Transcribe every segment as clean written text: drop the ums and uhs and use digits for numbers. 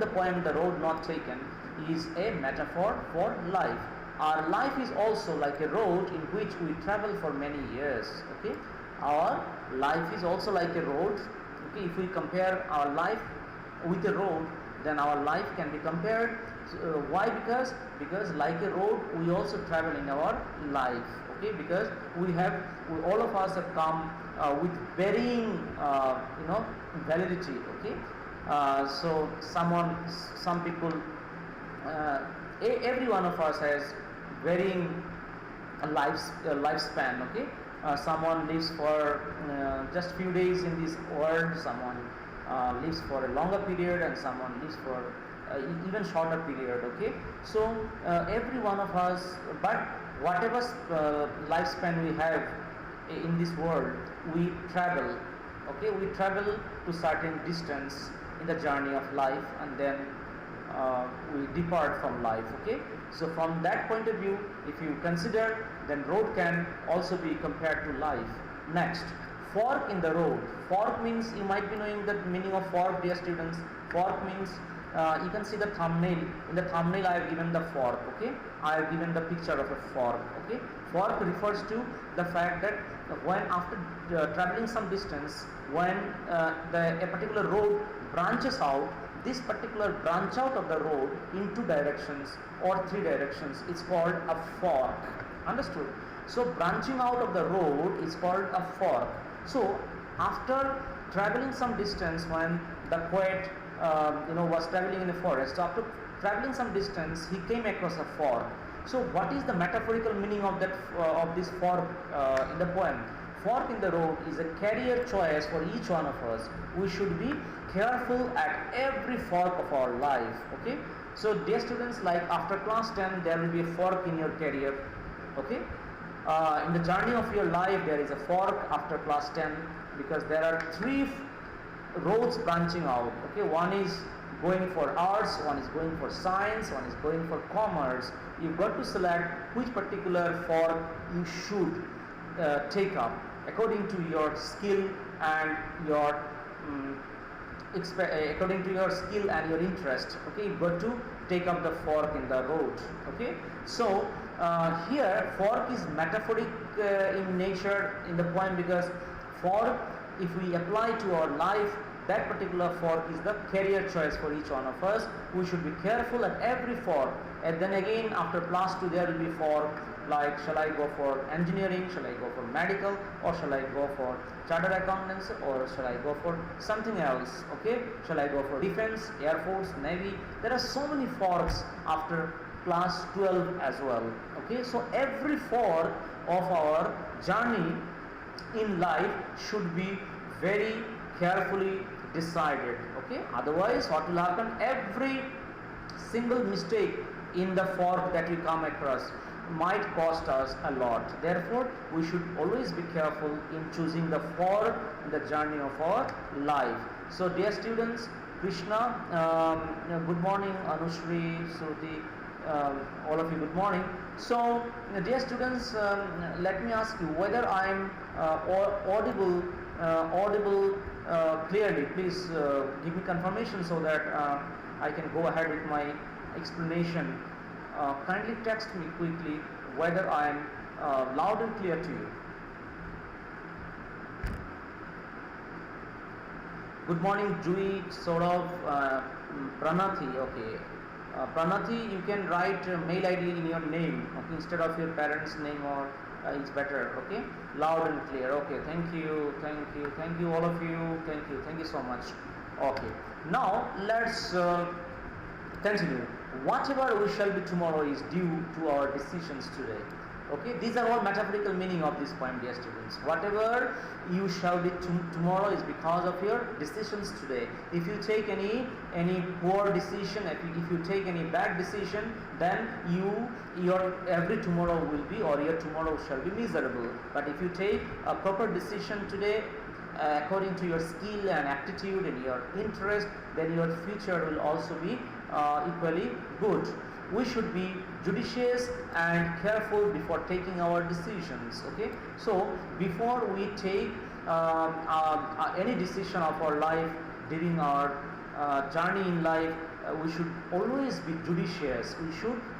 The poem The Road Not Taken is a metaphor for life. Our life is also like a road in which we travel for many years. Okay, our life is also like a road. Okay, if we compare our life with a road, then our life can be compared. Why? Because like a road, we also travel in our life. Okay, because all of us have come with varying validity. Okay, so some people, every one of us has varying lifespan. Okay, someone lives for just few days in this world, someone lives for a longer period, and someone lives for even shorter period. Okay, so every one of us, but whatever lifespan we have in this world, we travel. Okay, we travel to certain distance in the journey of life, and then we depart from life. Okay, so from that point of view, if you consider, then road can also be compared to life. Next, fork in the road. Fork means, you might be knowing the meaning of fork, dear students. Fork means, you can see the thumbnail. In the thumbnail I have given the fork. Okay, I have given the picture of a fork. Okay, fork refers to the fact that when after traveling some distance, when a particular road branches out, this particular branch out of the road in two directions or three directions, it's called a fork. Understood? So branching out of the road is called a fork. So after traveling some distance, when the poet was traveling in a forest, so after traveling some distance, he came across a fork. So what is the metaphorical meaning of that of this fork in the poem? Fork in the road is a career choice for each one of us. We should be careful at every fork of our life. Okay, so dear students, like after class 10 there will be a fork in your career. Okay, in the journey of your life there is a fork after class 10, because there are three roads branching out. Okay, one is going for arts, one is going for science, one is going for commerce. You've got to select which particular fork you should take up according to your skill and your according to your skill and your interest. Okay, you've got to take up the fork in the road. Okay, so here fork is metaphoric in nature in the poem, because fork, if we apply to our life, that particular fork is the career choice for each one of us. We should be careful at every fork. And then again, after class 2 there will be fork, like shall I go for engineering, shall I go for medical, or shall I go for chartered accountants, or shall I go for something else? Okay, shall I go for defense, air force, navy? There are so many forks after class 12 as well. Okay, so every fork of our journey in life should be very carefully decided. Okay, otherwise what will happen? Every single mistake in the fork that we come across might cost us a lot. Therefore we should always be careful in choosing the fork in the journey of our life. So dear students, Krishna, good morning, Anushri, Suruti, all of you, good morning. So dear students, let me ask you whether I am audible clearly. Please give me confirmation so that I can go ahead with my explanation. Kindly text me quickly whether I am loud and clear to you. Good morning, Jui, Saurav, Pranati. Okay, Pranati, you can write mail ID in your name, okay, instead of your parents' name, or it's better. Okay, loud and clear. Okay, thank you all of you, thank you so much. Okay, now let's continue. Whatever we shall be tomorrow is due to our decisions today. Okay, these are all metaphorical meaning of this poem, dear students. Whatever you shall be tomorrow is because of your decisions today. If you take any poor decision, if you take any bad decision, then your every tomorrow will be, or your tomorrow shall be miserable. But if you take a proper decision today, according to your skill and aptitude and your interest, then your future will also be equally good. We should be judicious and careful before taking our decisions. Okay, so before we take any decision of our life during our journey in life, we should always be judicious.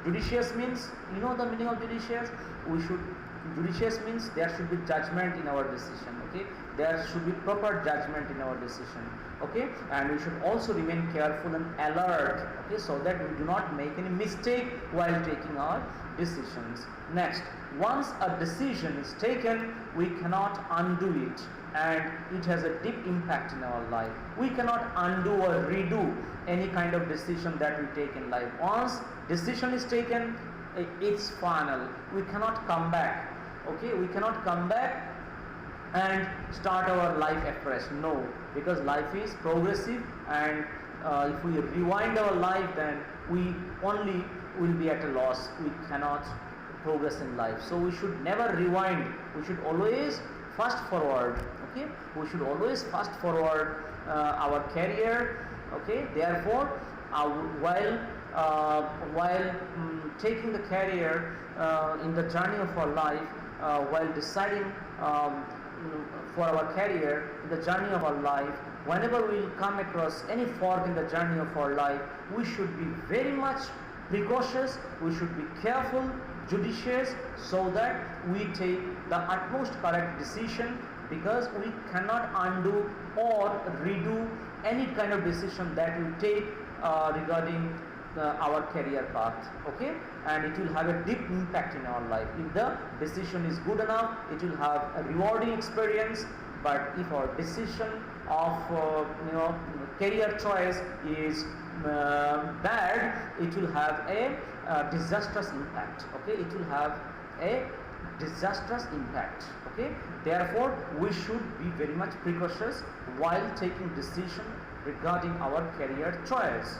Judicious means, you know the meaning of judicious? Judicious means there should be judgment in our decision, okay? There should be proper judgment in our decision, okay? And we should also remain careful and alert, okay, so that we do not make any mistake while taking our decisions. Next, once a decision is taken, we cannot undo it, and it has a deep impact in our life. We cannot undo or redo any kind of decision that we take in life. Once decision is taken, it's final. We cannot come back, okay? We cannot come back and start our life afresh. No, because life is progressive, and if we rewind our life, then we only will be at a loss. We cannot progress in life. So we should never rewind. We should always fast forward, okay? We should always fast forward our career, okay? Therefore, while taking the career in the journey of our life, while deciding for our career in the journey of our life, whenever we come across any fork in the journey of our life, we should be very much precautious. We should be careful, judicious, so that we take the utmost correct decision, because we cannot undo or redo any kind of decision that we take regarding our career path, okay? And it will have a deep impact in our life. If the decision is good enough, it will have a rewarding experience. But if our decision of career choice is bad, it will have a disastrous impact, okay? It will have a disastrous impact, okay? Therefore, we should be very much precautious while taking decision regarding our career choice.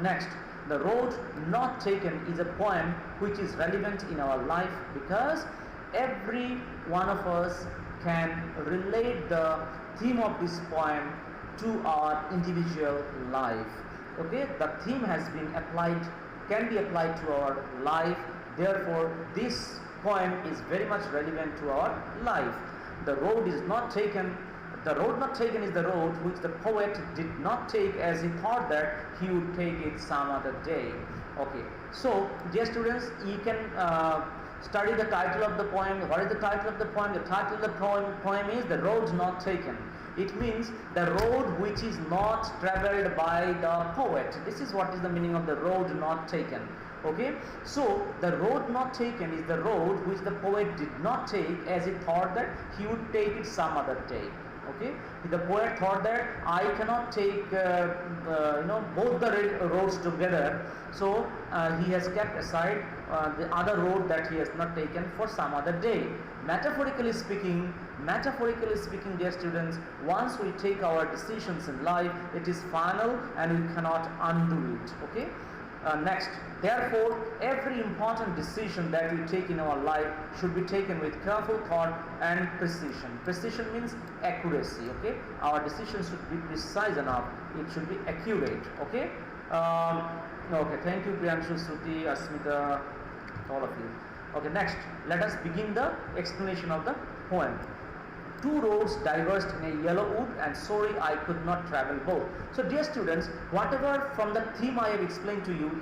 Next, the road not taken is a poem which is relevant in our life, because every one of us can relate the theme of this poem to our individual life, okay? The theme has been applied, can be applied to our life. Therefore, this poem is very much relevant to our life. The road is not taken. The road not taken is the road which the poet did not take, as he thought that he would take it some other day. Okay, so dear students, you can study the title of the poem. What is the title of the poem? The title of the poem is The Road Not Taken. It means the road which is not travelled by the poet. This is what is the meaning of the road not taken. Okay, so the road not taken is the road which the poet did not take, as he thought that he would take it some other day. Okay, the poet thought that I cannot take both the roads together, so he has kept aside the other road that he has not taken for some other day. Metaphorically speaking, dear students, once we take our decisions in life, it is final and we cannot undo it. Okay. Next, therefore, every important decision that we take in our life should be taken with careful thought and precision. Precision means accuracy, okay? Our decision should be precise enough. It should be accurate, okay? Okay, thank you, Priyanshu, Shruti, Asmita, all of you. Okay, next, let us begin the explanation of the poem. Two roads diverged in a yellow wood, and sorry I could not travel both. So dear students, whatever from the theme I have explained to you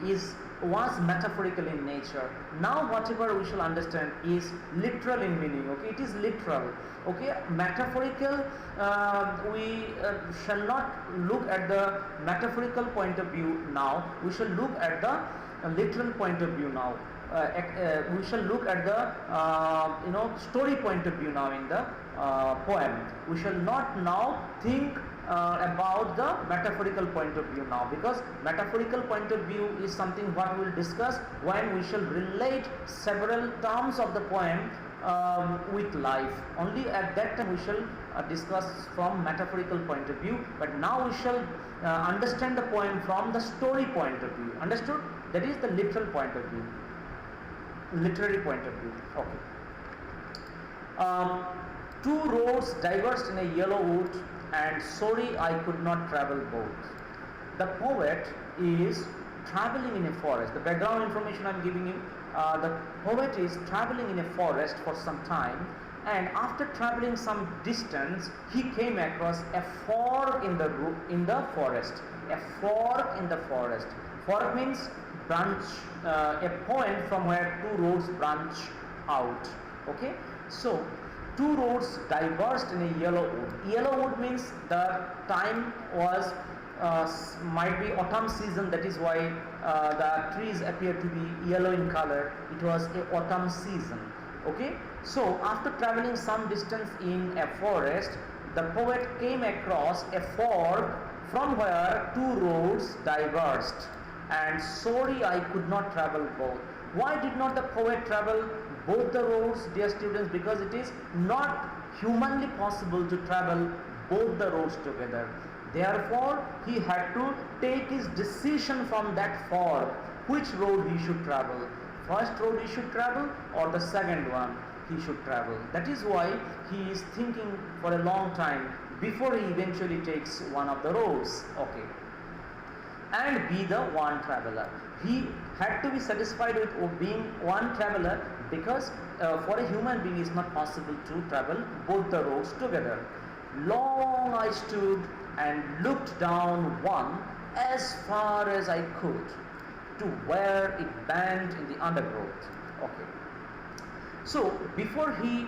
was metaphorical in nature. Now whatever we shall understand is literal in meaning, okay? It is literal, okay? Metaphorical, we shall not look at the metaphorical point of view now. We shall look at the literal point of view now. We shall look at the story point of view now in the poem. We shall not now think about the metaphorical point of view now, because metaphorical point of view is something what we will discuss when we shall relate several terms of the poem with life. Only at that time we shall discuss from metaphorical point of view, but now we shall understand the poem from the story point of view. Understood? That is the literal point of view, literary point of view. Okay. Two roads diverged in a yellow wood, and sorry I could not travel both. The poet is traveling in a forest. The background information I am giving you, the poet is traveling in a forest for some time, and after traveling some distance, he came across a fork in the forest. a fork in the forest. Fork means branch, a point from where two roads branch out. Okay, so two roads diverged in a yellow wood. Yellow wood means the time was might be autumn season, that is why the trees appear to be yellow in color. It was a autumn season. Okay, so after traveling some distance in a forest, the poet came across a fork from where two roads diverged, and sorry I could not travel both. Why did not the poet travel both the roads, dear students? Because it is not humanly possible to travel both the roads together. Therefore, he had to take his decision from that fork, which road he should travel. First road he should travel, or the second one he should travel. That is why he is thinking for a long time before he eventually takes one of the roads. Okay, and be the one traveler. He had to be satisfied with being one traveler, because for a human being it is not possible to travel both the roads together. Long I stood and looked down one as far as I could to where it bent in the undergrowth. Okay, so before he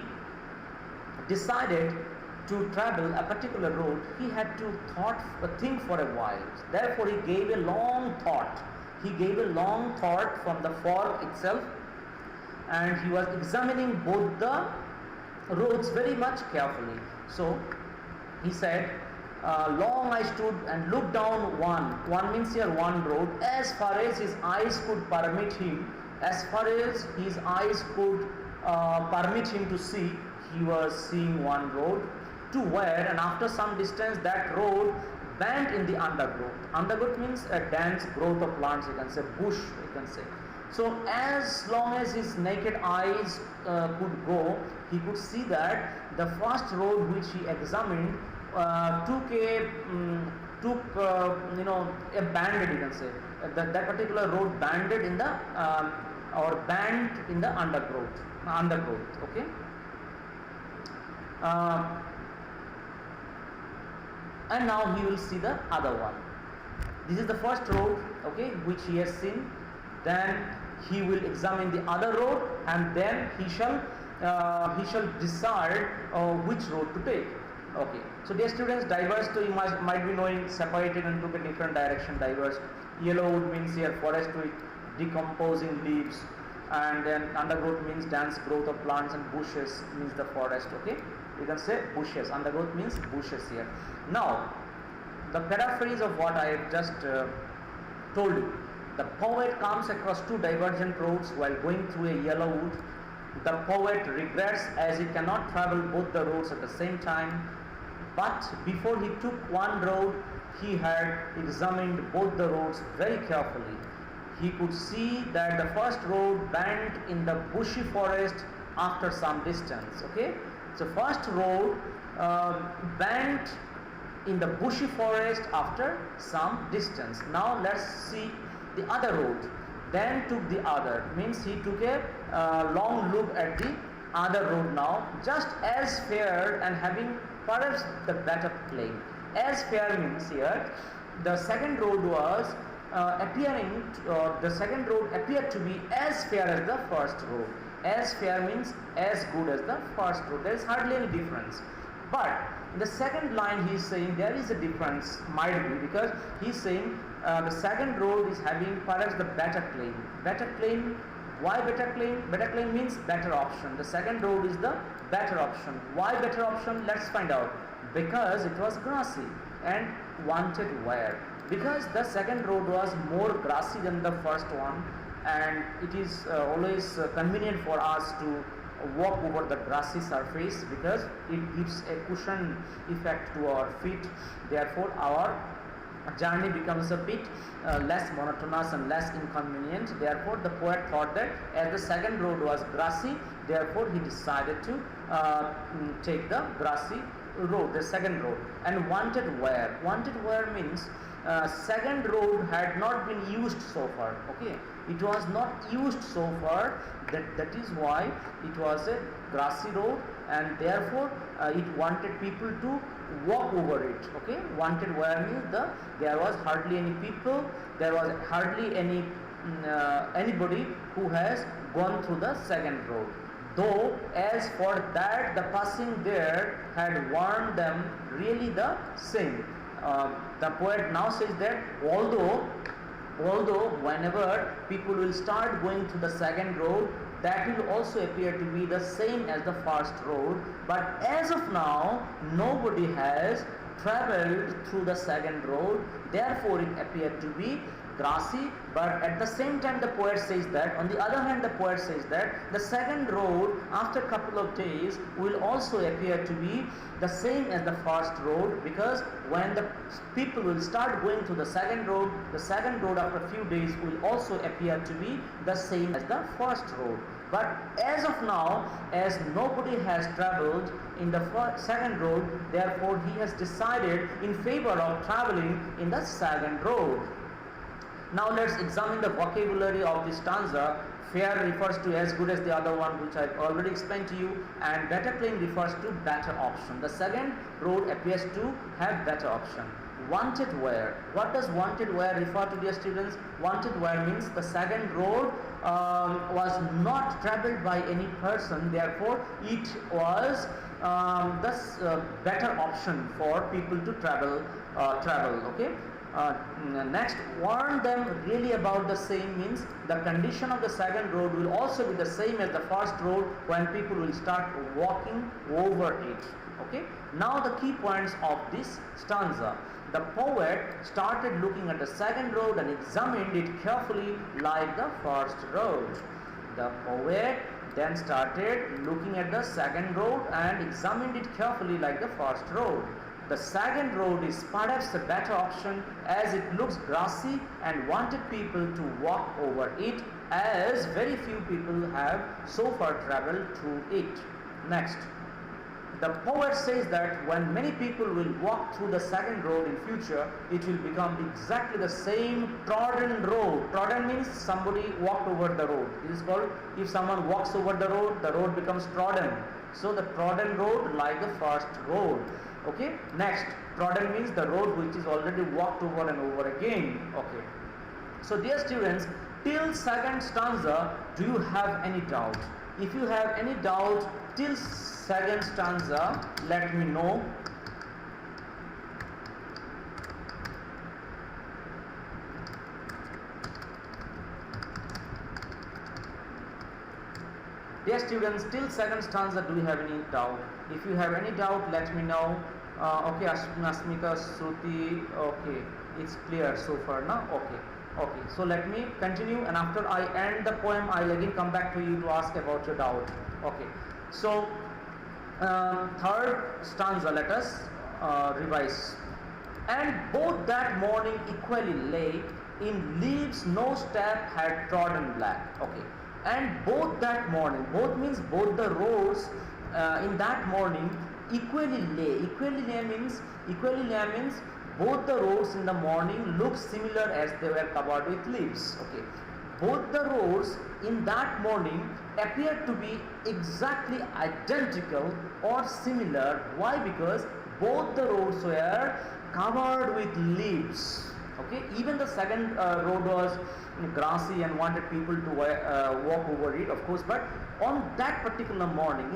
decided to travel a particular road, he had to think for a while. Therefore, he gave a long thought. He gave a long thought from the fork itself, and he was examining both the roads very much carefully. So he said, long I stood and looked down one means here one road, as far as his eyes could permit him, as far as his eyes could permit him to see. He was seeing one road, to where, and after some distance that road bent in the undergrowth. Undergrowth means a dense growth of plants, you can say, bush, you can say. So as long as his naked eyes could go, he could see that the first road which he examined took a banded, you can say, that particular road banded in the or bent in the undergrowth. Okay. And now he will see the other one. This is the first road, okay, which he has seen. Then he will examine the other road, and then he shall decide which road to take. Okay, so dear students, diverged, you might be knowing, separated and took a different direction, diverged. Yellow wood means here forest with decomposing leaves, and then undergrowth means dense growth of plants, and bushes means the forest. Okay, you can say bushes. Undergrowth means bushes here. Now, the paraphrase of what I have just told you. The poet comes across two divergent roads while going through a yellow wood. The poet regrets as he cannot travel both the roads at the same time. But before he took one road, he had examined both the roads very carefully. He could see that the first road bent in the bushy forest after some distance. Okay, so first road bent in the bushy forest after some distance. Now let's see the other road. Then took the other, means he took a long look at the other road now, just as fair and having perhaps the better plain. As fair means here the second road was the second road appeared to be as fair as the first road. As fair means as good as the first road. There is hardly any difference. But in the second line he is saying there is a difference, might be, because he is saying the second road is having perhaps the better claim. Better claim, why better claim? Better claim means better option. The second road is the better option. Why better option? Let's find out. Because it was grassy and wanted where? Because the second road was more grassy than the first one, and it is always convenient for us to walk over the grassy surface because it gives a cushion effect to our feet. Therefore our journey becomes a bit less monotonous and less inconvenient. Therefore the poet thought that as the second road was grassy, therefore he decided to take the grassy road, the second road. And wanted where? Wanted where means second road had not been used so far. Okay, it was not used so far, that is why it was a grassy road, and therefore it wanted people to walk over it. Okay, wanted where means there was hardly any people, there was hardly anybody who has gone through the second road. Though as for that the passing there had warned them really the same. The poet now says that although whenever people will start going to the second road, that will also appear to be the same as the first road, but as of now nobody has traveled through the second road, therefore it appeared to be grassy. But at the same time the poet says that, on the other hand the poet says that the second road after a couple of days will also appear to be the same as the first road, because when the people will start going to the second road after a few days will also appear to be the same as the first road. But as of now, as nobody has traveled in the second road, therefore he has decided in favor of traveling in the second road. Now let's examine the vocabulary of this stanza. Fair refers to as good as the other one, which I've already explained to you, and better plain refers to better option. The second road appears to have better option. Wanted where? What does wanted where refer to, dear students? Wanted where means the second road was not travelled by any person, therefore it was thus better option for people to travel. Okay. Next, warn them really about the same means the condition of the second road will also be the same as the first road when people will start walking over it. Okay. Now the key points of this stanza. The poet started looking at the second road and examined it carefully like the first road. The poet then started looking at the second road and examined it carefully like the first road. The second road is perhaps a better option as it looks grassy and wanted people to walk over it, as very few people have so far travelled through it. Next, the poet says that when many people will walk through the second road in future, it will become exactly the same trodden road. Trodden means somebody walked over the road. It is called, if someone walks over the road becomes trodden. So the trodden road like the first road. Okay. Next, trodden means the road which is already walked over and over again. Okay. So dear students, till second stanza, do you have any doubt? If you have any doubt till second stanza, let me know. Dear students, till second stanza, do you have any doubt? If you have any doubt, let me know. Okay, Asmika, Shruti, okay, it's clear so far now. Okay, so let me continue, and after I end the poem, I'll again come back to you to ask about your doubt. Okay, so third stanza, let us revise. And both that morning equally lay, in leaves no step had trodden black. Okay, and both that morning, both means both the roads in that morning equally lay. Equally lay means both the roads in the morning look similar as they were covered with leaves. Okay, both the roads in that morning appeared to be exactly identical or similar. Why? Because both the roads were covered with leaves. Okay, even the second road was grassy and wanted people to walk over it, of course, but on that particular morning,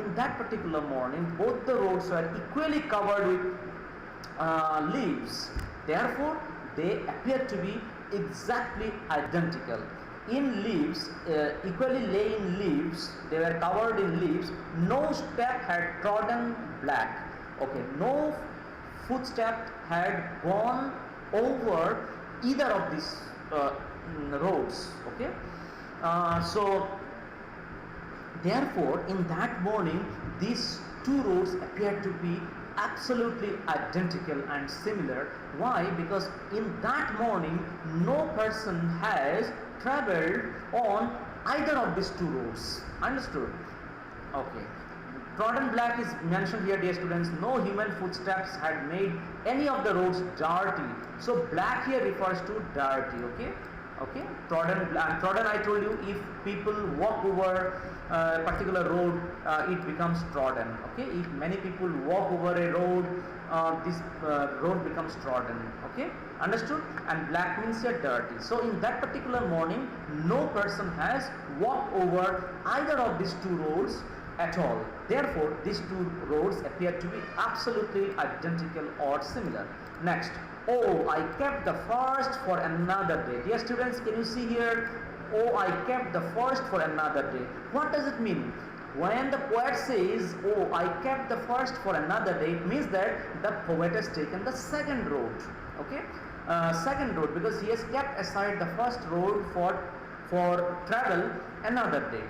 both the roads were equally covered with leaves. Therefore, they appear to be exactly identical. In leaves, equally lay in leaves, they were covered in leaves. No step had trodden black. Okay, no footstep had gone over either of these roads. Okay, so therefore in that morning these two roads appear to be absolutely identical and similar. Why? Because in that morning no person has travelled on either of these two roads. Understood? Okay. Trodden black is mentioned here, dear students. No human footsteps had made any of the roads dirty. So black here refers to dirty. Okay. Trodden, I told you, if people walk over a particular road, it becomes trodden. Okay. If many people walk over a road, this road becomes trodden. Okay, understood? And black means you're dirty. So in that particular morning, no person has walked over either of these two roads at all. Therefore, these two roads appear to be absolutely identical or similar. Next, oh, I kept the first for another day. Dear students, can you see here? Oh, I kept the first for another day. What does it mean? When the poet says, oh, I kept the first for another day, it means that the poet has taken the second road. Okay, second road, because he has kept aside the first road for travel another day.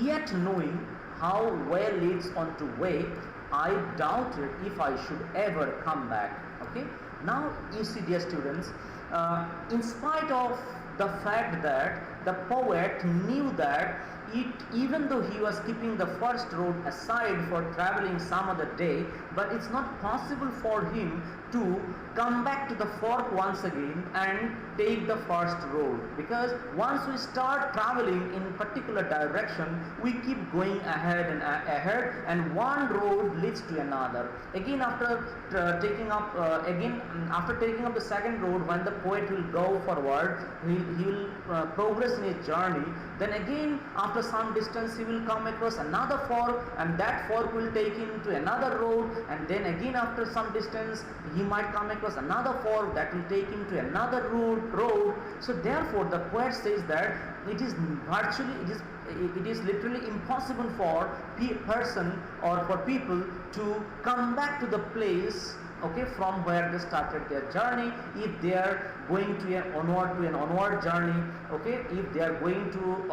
Yet knowing how way leads on to way, I doubted if I should ever come back. Okay. Now you see, dear students, in spite of the fact that the poet knew that even though he was keeping the first road aside for traveling some other day, but it's not possible for him to come back to the fork once again and take the first road, because once we start traveling in particular direction, we keep going ahead and one road leads to another. Again, after taking up the second road, when the poet will go forward, he will progress in his journey. Then again, after some distance, he will come across another fork, and that fork will take him to another road, and then again after some distance, he might come across another fork that will take him to another road. So therefore, the poet says that it is literally impossible for person or for people to come back to the place, okay, from where they started their journey, if they are going to an onward journey. Okay, if they are going to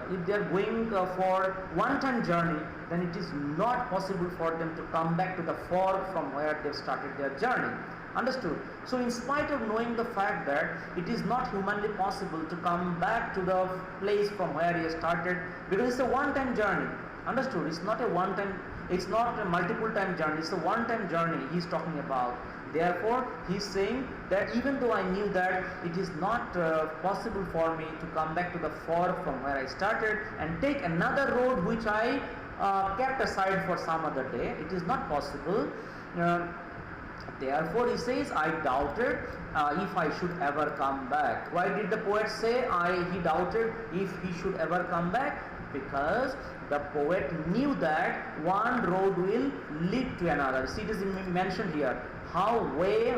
if they are going for one-time journey, then it is not possible for them to come back to the fork from where they started their journey. Understood? So in spite of knowing the fact that it is not humanly possible to come back to the place from where he started, because it's a one-time journey. Understood? It's not a one-time, it's not a multiple time journey, it's a one-time journey he's talking about. Therefore, he's saying that even though I knew that it is not possible for me to come back to the fork from where I started and take another road which I kept aside for some other day, it is not possible. Therefore, he says, I doubted if I should ever come back. Why did the poet say he doubted if he should ever come back? Because the poet knew that one road will lead to another. See, it is mentioned here. How way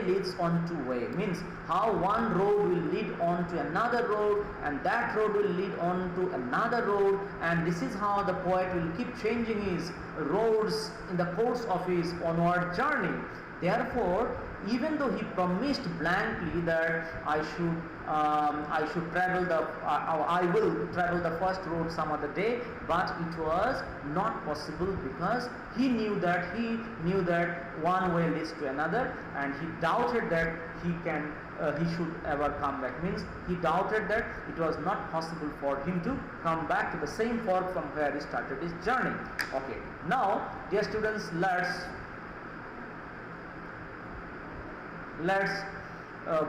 leads on to way, means how one road will lead on to another road, and that road will lead on to another road, and this is how the poet will keep changing his roads in the course of his onward journey. Therefore, even though he promised blankly that I will travel the first road some other day, but it was not possible, because he knew that one way leads to another, and he doubted that he should ever come back. Means he doubted that it was not possible for him to come back to the same fork from where he started his journey. Okay, now dear students, let's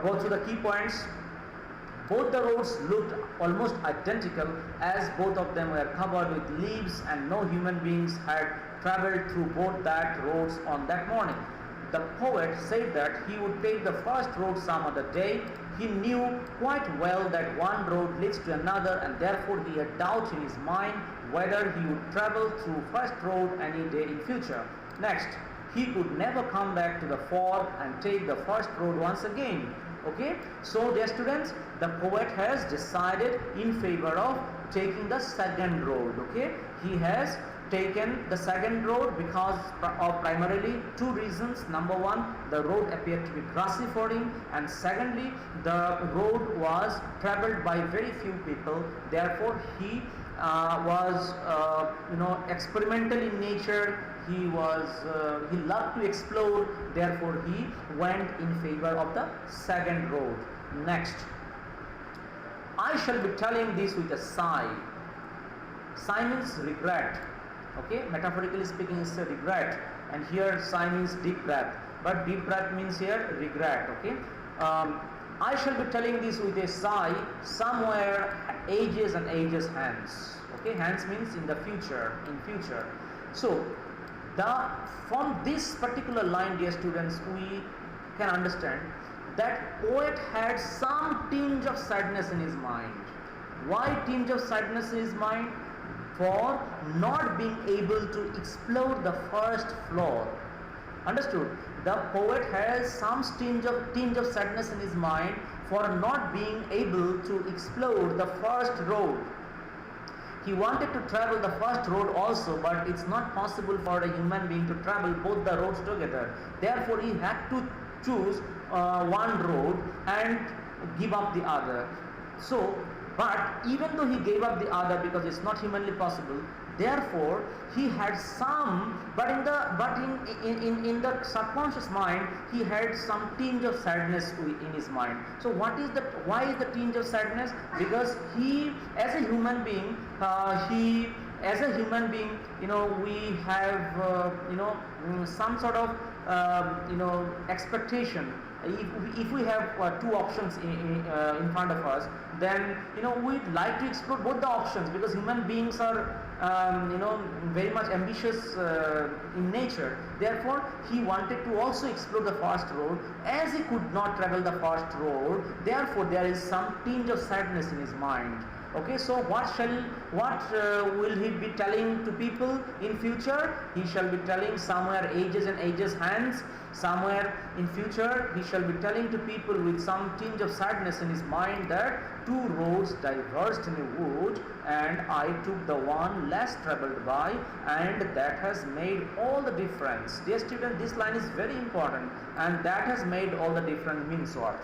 go through the key points. Both the roads looked almost identical, as both of them were covered with leaves, and no human beings had traveled through both that roads on that morning. The poet said that he would take the first road some other day. He knew quite well that one road leads to another, and therefore he had doubt in his mind whether he would travel through first road any day in future. Next, he could never come back to the fork and take the first road once again. Okay, so dear students, the poet has decided in favor of taking the second road. Okay, he has taken the second road because of primarily two reasons. Number one, the road appeared to be grassy for him, and secondly, the road was traveled by very few people. Therefore, he was experimental in nature. He loved to explore. Therefore, he went in favor of the second road. Next, I shall be telling this with a sigh. Sigh means regret. Okay, metaphorically speaking, it's a regret, and here sigh means deep breath, but deep breath means here regret. Okay, I shall be telling this with a sigh, somewhere ages and ages hence. Okay, hence means in the future, So from this particular line, dear students, we can understand that poet had some tinge of sadness in his mind. Why tinge of sadness in his mind? For not being able to explore the first floor. Understood? The poet has some tinge of sadness in his mind for not being able to explore the first road. He wanted to travel the first road also, but it's not possible for a human being to travel both the roads together. Therefore, he had to choose one road and give up the other. So, but even though he gave up the other because it's not humanly possible, therefore he had some, but in the subconscious mind he had some tinge of sadness in his mind. So why is the tinge of sadness? Because he, as a human being, we have some sort of expectation. If we have two options in front of us, then we'd like to explore both the options, because human beings are very much ambitious in nature. Therefore he wanted to also explore the first road. As he could not travel the first road, therefore there is some tinge of sadness in his mind. Okay, so what will he be telling to people in future? He shall be telling somewhere ages and ages hence. Somewhere in future he shall be telling to people with some tinge of sadness in his mind that two roads diverged in a wood, and I took the one less traveled by, and that has made all the difference. Dear student, this line is very important, and that has made all the difference means what?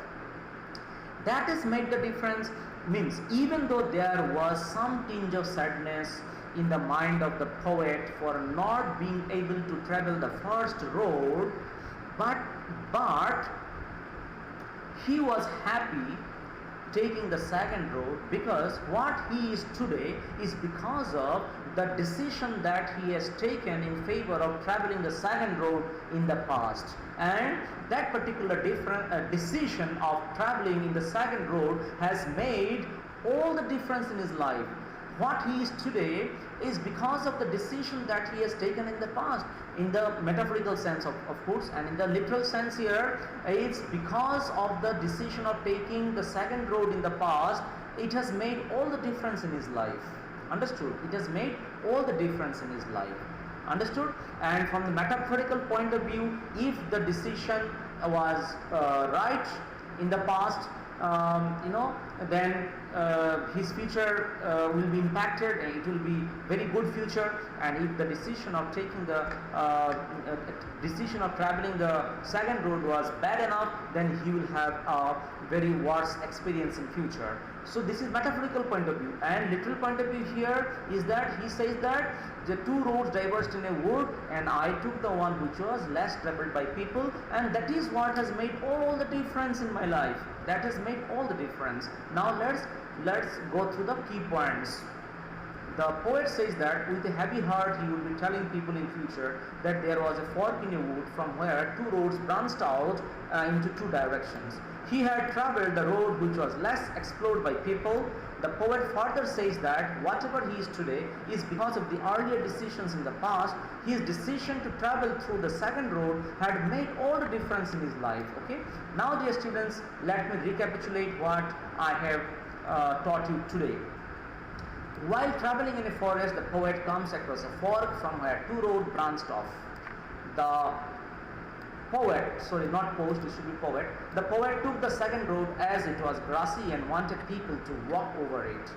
That has made the difference means, even though there was some tinge of sadness in the mind of the poet for not being able to travel the first road, but he was happy taking the second road, because what he is today is because of the decision that he has taken in favor of traveling the second road in the past. And that particular decision of traveling in the second road has made all the difference in his life. What he is today is because of the decision that he has taken in the past, in the metaphorical sense of course, and in the literal sense here, it's because of the decision of taking the second road in the past. It has made all the difference in his life. Understood? It has made all the difference in his life. Understood? And from the metaphorical point of view, if the decision was right in the past, then his future will be impacted, and it will be very good future. And if the decision of taking the decision of traveling the second road was bad enough, then he will have a very worse experience in future. So this is metaphorical point of view. And literal point of view here is that he says that the two roads diverged in a wood, and I took the one which was less traveled by people, and that is what has made all the difference in my life. That has made all the difference. Now let's go through the key points. The poet says that with a heavy heart he would be telling people in future that there was a fork in a wood from where two roads branched out into two directions. He had traveled the road which was less explored by people. The poet further says that whatever he is today is because of the earlier decisions in the past. His decision to travel through the second road had made all the difference in his life. Okay. Now, dear students, let me recapitulate what I have taught you today. While traveling in a forest, the poet comes across a fork from where two roads branched off. The poet took the second road as it was grassy and wanted people to walk over it.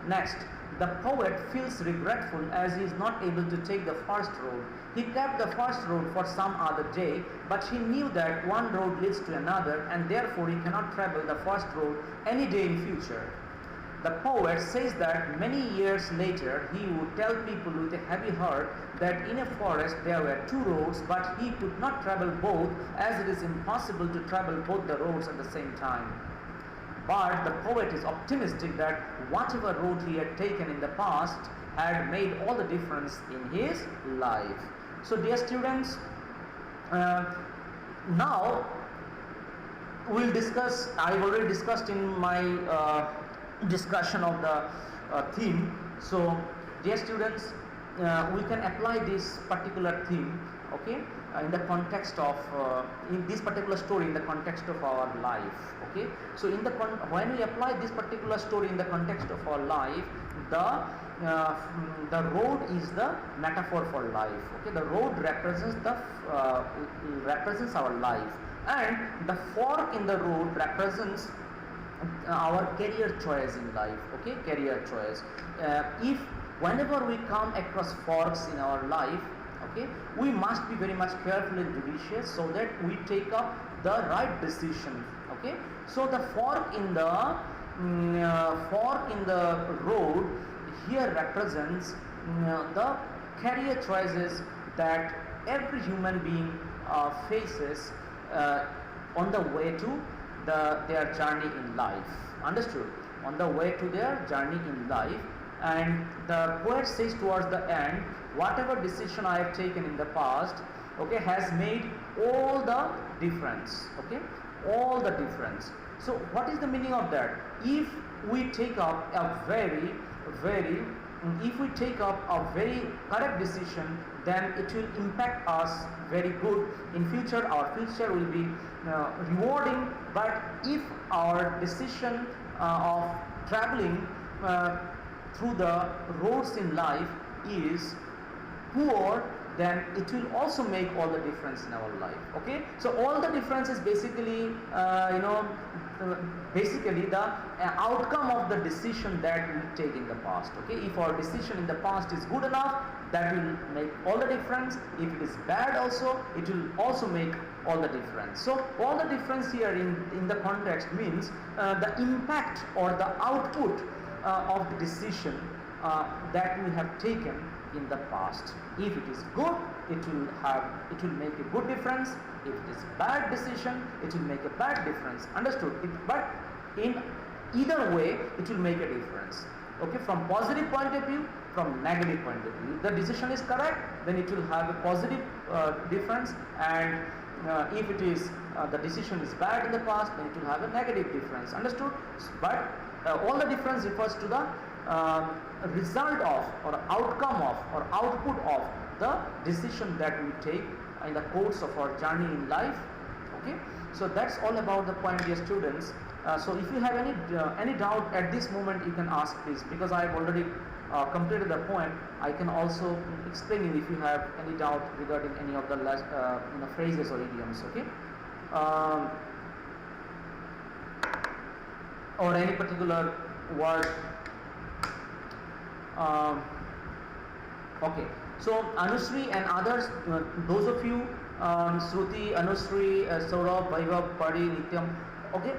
Next, the poet feels regretful as he is not able to take the first road. He kept the first road for some other day, but he knew that one road leads to another, and therefore he cannot travel the first road any day in future. The poet says that many years later he would tell people with a heavy heart that in a forest there were two roads, but he could not travel both, as it is impossible to travel both the roads at the same time. But the poet is optimistic that whatever road he had taken in the past had made all the difference in his life. So dear students, now we'll discuss, I've already discussed in my discussion of the theme. So dear students, we can apply this particular theme, okay, in the context of in this particular story in the context of our life. Okay, so in the when we apply this particular story in the context of our life, the road is the metaphor for life. Okay, the road represents represents our life, and the fork in the road represents our career choice in life. Okay, career choice. If whenever we come across forks in our life, okay, we must be very much careful and judicious so that we take up the right decision. Okay, so the fork in the road here represents the career choices that every human being faces on the way to their journey in life. Understood? On the way to their journey in life. And the poet says towards the end, whatever decision I have taken in the past, okay, has made all the difference. Okay, all the difference. So what is the meaning of that? If we take up a very correct decision, then it will impact us very good in future. Our future will be rewarding. But if our decision of traveling through the roads in life is poor, then it will also make all the difference in our life. Okay, so all the difference is basically basically the outcome of the decision that we take in the past. Okay, if our decision in the past is good enough, that will make all the difference. If it is bad also, it will also make all the difference. So all the difference here in the context means the impact or the output of the decision that we have taken in the past. If it is good, it will make a good difference. If it is bad decision, it will make a bad difference. Understood? But in either way, it will make a difference. Okay, from positive point of view, from negative point of view. If the decision is correct, then it will have a positive difference, and if it is the decision is bad in the past, then it will have a negative difference. Understood? But all the difference refers to the result of, or outcome of, or output of the decision that we take in the course of our journey in life. Okay, so that's all about the point, dear students. So if you have any doubt at this moment, you can ask, please, because I have already completed the point. I can also explain it if you have any doubt regarding any of the last phrases or idioms. Okay, or any particular word. Okay, so Anusri and others, those of you, Shruti, Anusri, Saurabh, Vaibhav, Pari, Nityam. Okay,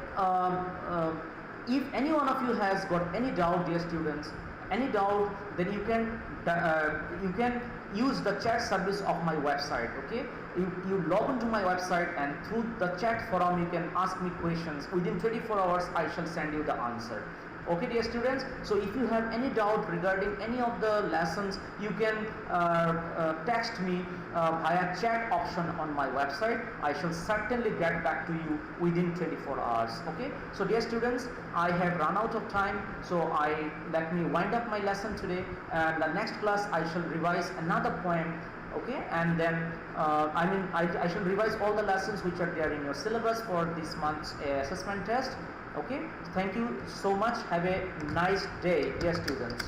if any one of you has got any doubt, dear students, any doubt, then you can use the chat service of my website. Okay, you log into my website, and through the chat forum you can ask me questions. Within 24 hours I shall send you the answer. Okay, dear students, so if you have any doubt regarding any of the lessons, you can text me via chat option on my website. I shall certainly get back to you within 24 hours. Okay, so dear students, I have run out of time, so let me wind up my lesson today, and the next class I shall revise another poem. Okay, and then I shall revise all the lessons which are there in your syllabus for this month's assessment test. Okay, thank you so much. Have a nice day, dear students.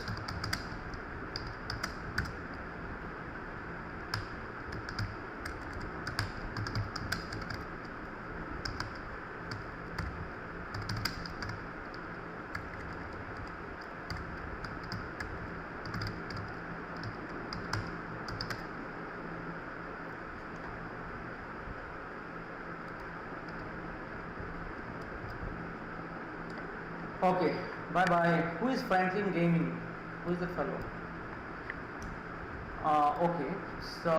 Okay, bye bye. Who is Franklin Gaming? Who is the fellow? Okay, so